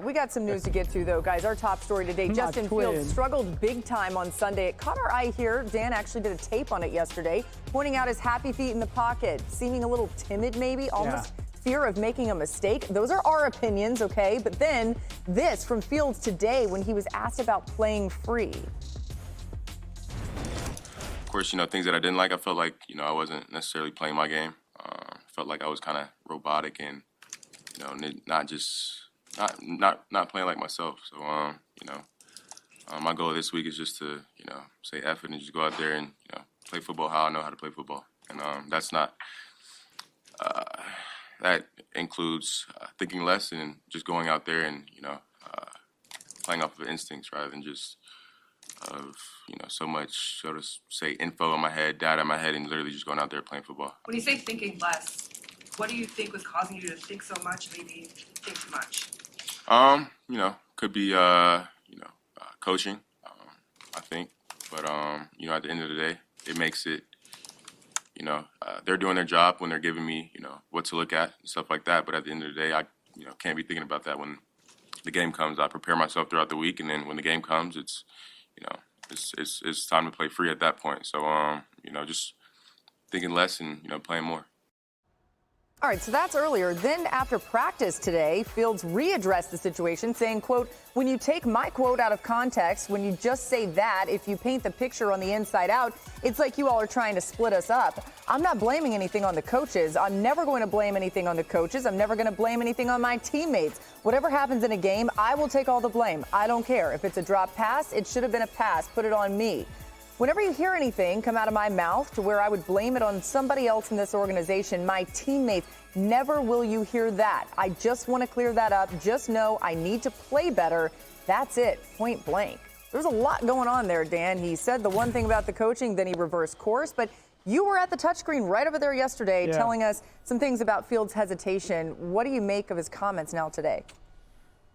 We got some news to get to, though, guys. Our top story today, Justin Fields struggled big time on Sunday. It caught our eye here. Dan actually did a tape on it yesterday, pointing out his happy feet in the pocket, seeming a little timid maybe, almost fear of making a mistake. Those are our opinions, okay? But then this from Fields today when he was asked about playing free. Of course, things that I didn't like, I felt like, I wasn't necessarily playing my game. Felt like I was kind of robotic and, not playing like myself. So, my goal this week is just to, say F it and just go out there and, play football how I know how to play football. And that includes thinking less and just going out there and, playing off of instincts rather than just so much, so to say, info in my head, data in my head, and literally just going out there playing football. When you say thinking less, what do you think was causing you to think so much, maybe think too much? Could be, coaching, I think. But, at the end of the day, it makes it, they're doing their job when they're giving me, what to look at and stuff like that. But at the end of the day, I, can't be thinking about that when the game comes. I prepare myself throughout the week, and then when the game comes, it's time to play free at that point. So, just thinking less and, playing more. All right, so that's earlier. Then after practice today, Fields readdressed the situation, saying, quote, when you take my quote out of context, when you just say that, if you paint the picture on the inside out, it's like you all are trying to split us up. I'm not blaming anything on the coaches. I'm never going to blame anything on the coaches. I'm never going to blame anything on my teammates. Whatever happens in a game, I will take all the blame. I don't care. If it's a drop pass, it should have been a pass. Put it on me. Whenever you hear anything come out of my mouth to where I would blame it on somebody else in this organization, my teammates, never will you hear that. I just want to clear that up. Just know I need to play better. That's it, point blank. There's a lot going on there, Dan. He said the one thing about the coaching, then he reversed course. But you were at the touchscreen right over there yesterday telling us some things about Fields' hesitation. What do you make of his comments now today?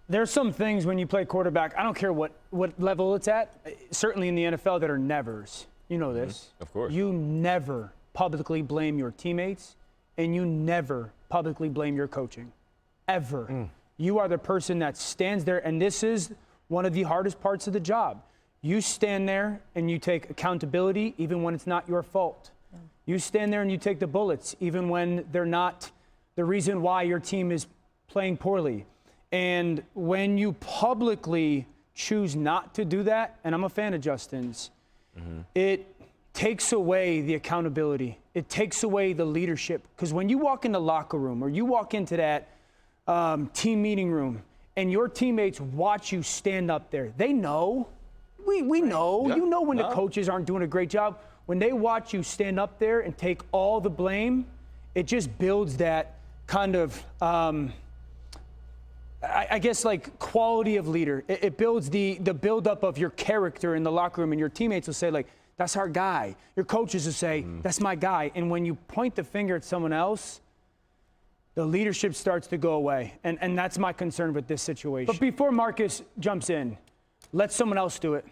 There's some things when you play quarterback, I don't care what level it's at, certainly in the NFL, that are nevers. You know this. Of course. You never publicly blame your teammates, and you never publicly blame your coaching, ever. You are the person that stands there, and this is one of the hardest parts of the job. You stand there and you take accountability even when it's not your fault. You stand there and you take the bullets even when they're not the reason why your team is playing poorly. And when you publicly choose not to do that, and I'm a fan of Justin's, it takes away the accountability. It takes away the leadership. Because when you walk in the locker room or you walk into that team meeting room and your teammates watch you stand up there, they know. We know. Yeah. You know when the coaches aren't doing a great job. When they watch you stand up there and take all the blame, it just builds that kind of I guess like quality of leader. It builds the buildup of your character in the locker room, and your teammates will say, like, that's our guy. Your coaches will say, that's my guy. And when you point the finger at someone else, the leadership starts to go away. And that's my concern with this situation. But before Marcus jumps in, let someone else do it.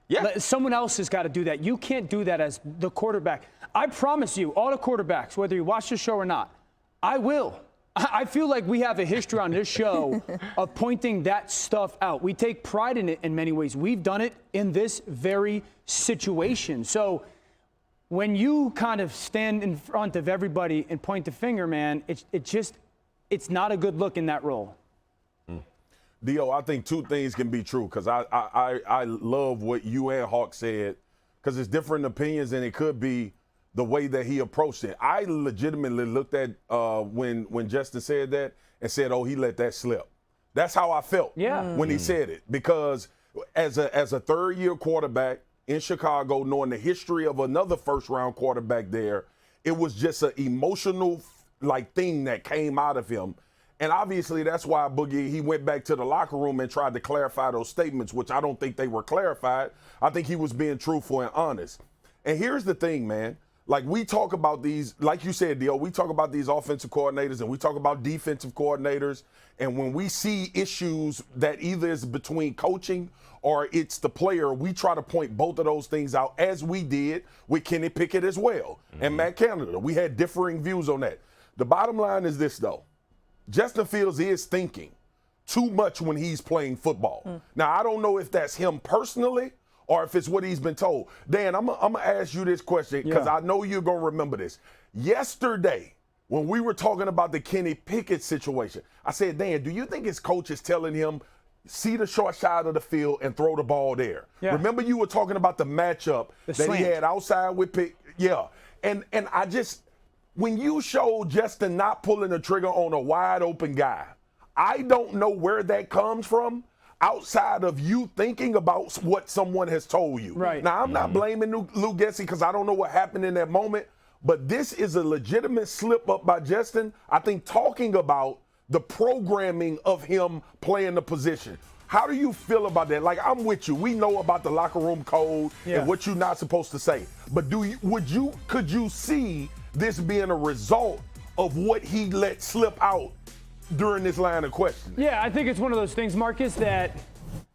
Yeah. Someone else has got to do that. You can't do that as the quarterback. I promise you, all the quarterbacks, whether you watch the show or not, I will. I feel like we have a history on this show of pointing that stuff out. We take pride in it in many ways. We've done it in this very situation. So when you kind of stand in front of everybody and point the finger, man, it's not a good look in that role. Dio, I think two things can be true, because I love what you and Hawk said, because it's different opinions, and it could be the way that he approached it. I legitimately looked at when Justin said that and said, oh, he let that slip. That's how I felt when he said it, because as a third-year quarterback in Chicago, knowing the history of another first-round quarterback there, it was just an emotional thing that came out of him. And obviously that's why Boogie, he went back to the locker room and tried to clarify those statements, which I don't think they were clarified. I think he was being truthful and honest. And here's the thing, man. Like, we talk about these, like you said, Dio, we talk about these offensive coordinators and we talk about defensive coordinators. And when we see issues that either is between coaching or it's the player, we try to point both of those things out, as we did with Kenny Pickett as well and Matt Canada. We had differing views on that. The bottom line is this, though. Justin Fields is thinking, too much when he's playing football. Now, I don't know if that's him personally or if it's what he's been told. Dan, I'm going to ask you this question because I know you're going to remember this. Yesterday, when we were talking about the Kenny Pickett situation, I said, Dan, do you think his coach is telling him, see the short side of the field and throw the ball there? Yeah. Remember you were talking about the matchup that slant. he had outside with Pickett? Yeah. And I just, when you show Justin not pulling the trigger on a wide open guy, I don't know where that comes from outside of you thinking about what someone has told you. Right. Now, I'm not blaming Lou Gessie because I don't know what happened in that moment, but this is a legitimate slip up by Justin. I think talking about the programming of him playing the position. How do you feel about that? Like, I'm with you. We know about the locker room code and what you're not supposed to say. But could you see this being a result of what he let slip out during this line of questioning? Yeah, I think it's one of those things, Marcus, that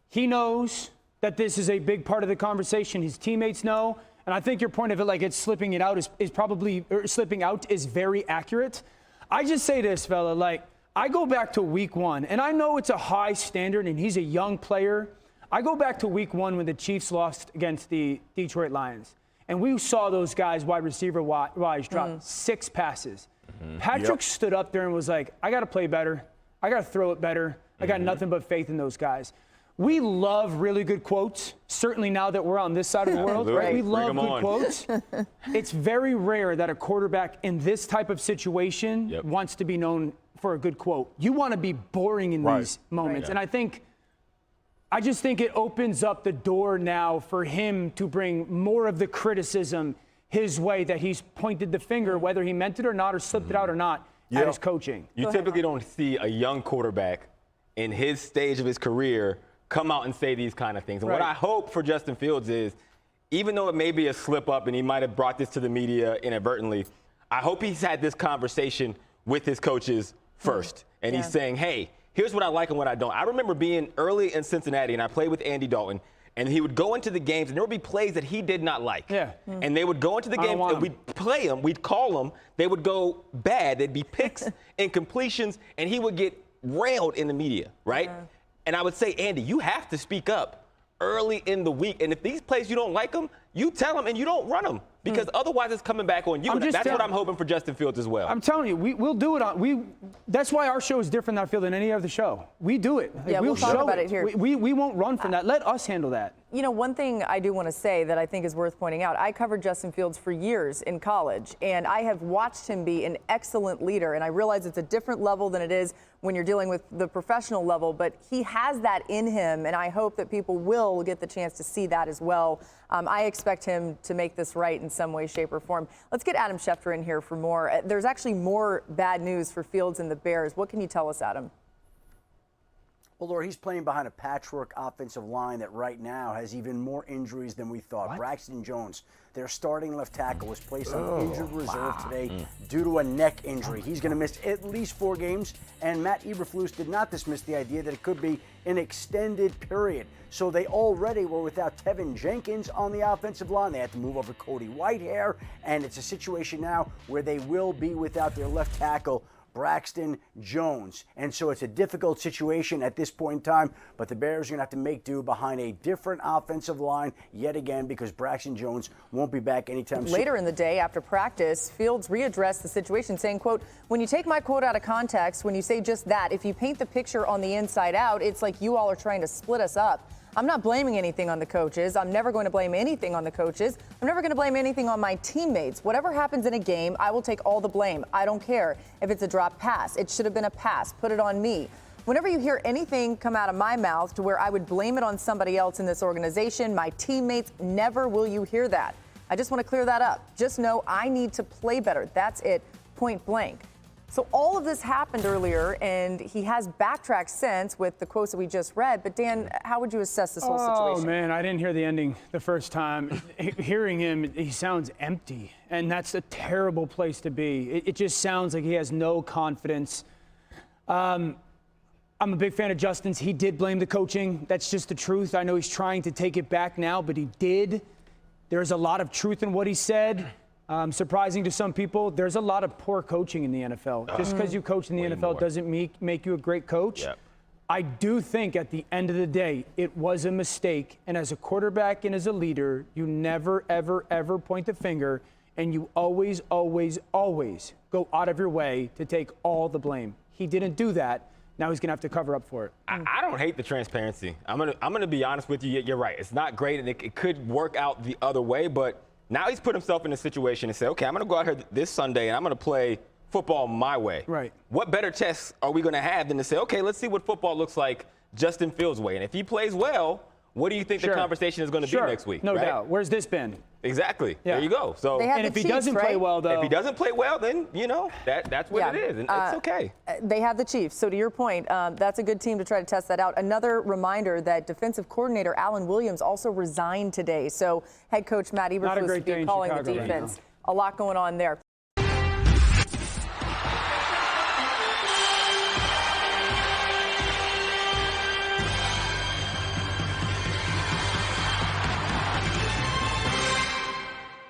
he knows that this is a big part of the conversation. His teammates know. And I think your point of it, like it's slipping it out, is probably, or slipping out is very accurate. I just say this, fella, like, I go back to week 1, and I know it's a high standard, and he's a young player. I go back to week 1 when the Chiefs lost against the Detroit Lions, and we saw those guys wide receiver-wise drop 6 passes. Patrick stood up there and was like, I got to play better. I got to throw it better. I got nothing but faith in those guys. We love really good quotes, certainly now that we're on this side of the world. Right? We love good quotes. It's very rare that a quarterback in this type of situation wants to be known for a good quote. You want to be boring in these moments. And I just think it opens up the door now for him to bring more of the criticism his way that he's pointed the finger, whether he meant it or not or slipped it out or not, at his coaching. You typically don't see a young quarterback in his stage of his career come out and say these kind of things. And what I hope for Justin Fields is, even though it may be a slip up and he might have brought this to the media inadvertently, I hope he's had this conversation with his coaches first. And he's saying, hey, here's what I like and what I don't. I remember being early in Cincinnati, and I played with Andy Dalton, and he would go into the games, and there would be plays that he did not like. And they would go into the games, and we'd play them, we'd call them, they would go bad, they'd be picks and completions, and he would get railed in the media, right? And I would say, Andy, you have to speak up early in the week. And if these plays you don't like them, you tell them and you don't run them. Because otherwise it's coming back on you. And that's what I'm hoping for Justin Fields as well. I'm telling you, we'll do it that's why our show is different, I feel, than any other show. We do it. Yeah, we'll talk about it here. We won't run from that. Let us handle that. You know, one thing I do want to say that I think is worth pointing out, I covered Justin Fields for years in college, and I have watched him be an excellent leader. And I realize it's a different level than it is when you're dealing with the professional level, but he has that in him, and I hope that people will get the chance to see that as well. I expect him to make this right in some way, shape, or form. Let's get Adam Schefter in here for more. There's actually more bad news for Fields and the Bears. What can you tell us, Adam? Well, Laura, he's playing behind a patchwork offensive line that right now has even more injuries than we thought. Braxton Jones, their starting left tackle, was placed on injured reserve today due to a neck injury. He's going to miss at least 4 games, and Matt Eberflus did not dismiss the idea that it could be an extended period. So they already were without Tevin Jenkins on the offensive line. They had to move over Cody Whitehair, and it's a situation now where they will be without their left tackle, Braxton Jones. And so it's a difficult situation at this point in time, but the Bears are going to have to make do behind a different offensive line yet again because Braxton Jones won't be back anytime soon. Later in the day after practice, Fields readdressed the situation saying, quote, when you take my quote out of context, when you say just that, if you paint the picture on the inside out, it's like you all are trying to split us up. I'm not blaming anything on the coaches. I'm never going to blame anything on the coaches. I'm never going to blame anything on my teammates. Whatever happens in a game, I will take all the blame. I don't care if it's a drop pass. It should have been a pass. Put it on me. Whenever you hear anything come out of my mouth to where I would blame it on somebody else in this organization, my teammates, never will you hear that. I just want to clear that up. Just know I need to play better. That's it, point blank. So all of this happened earlier, and he has backtracked since with the quotes that we just read. But, Dan, how would you assess this whole situation? Oh, man, I didn't hear the ending the first time. Hearing him, he sounds empty, and that's a terrible place to be. It just sounds like he has no confidence. I'm a big fan of Justin's. He did blame the coaching. That's just the truth. I know he's trying to take it back now, but he did. There's a lot of truth in what he said. Surprising to some people, there's a lot of poor coaching in the NFL. Just because you coach in the NFL doesn't make you a great coach. I do think at the end of the day, it was a mistake. And as a quarterback and as a leader, you never, ever, ever point the finger, and you always, always, always go out of your way to take all the blame. He didn't do that. Now he's going to have to cover up for it. I don't hate the transparency. I'm gonna be honest with you. You're right. It's not great, and it could work out the other way. But now he's put himself in a situation and say, okay, I'm going to go out here this Sunday, and I'm going to play football my way. Right. What better test are we going to have than to say, okay, let's see what football looks like Justin Fields' way. And if he plays well, what do you think the conversation is going to be next week? No right? doubt. Where's this been? Exactly. Yeah. There you go. So, They have And the if he Chiefs, doesn't right? play well, though. if he doesn't play well, then, that's what it is. And it's okay. They have the Chiefs. So to your point, that's a good team to try to test that out. Another reminder that defensive coordinator Alan Williams also resigned today. So head coach Matt Not a Eberflus great will day be in calling the Chicago right defense. now. A lot going on there.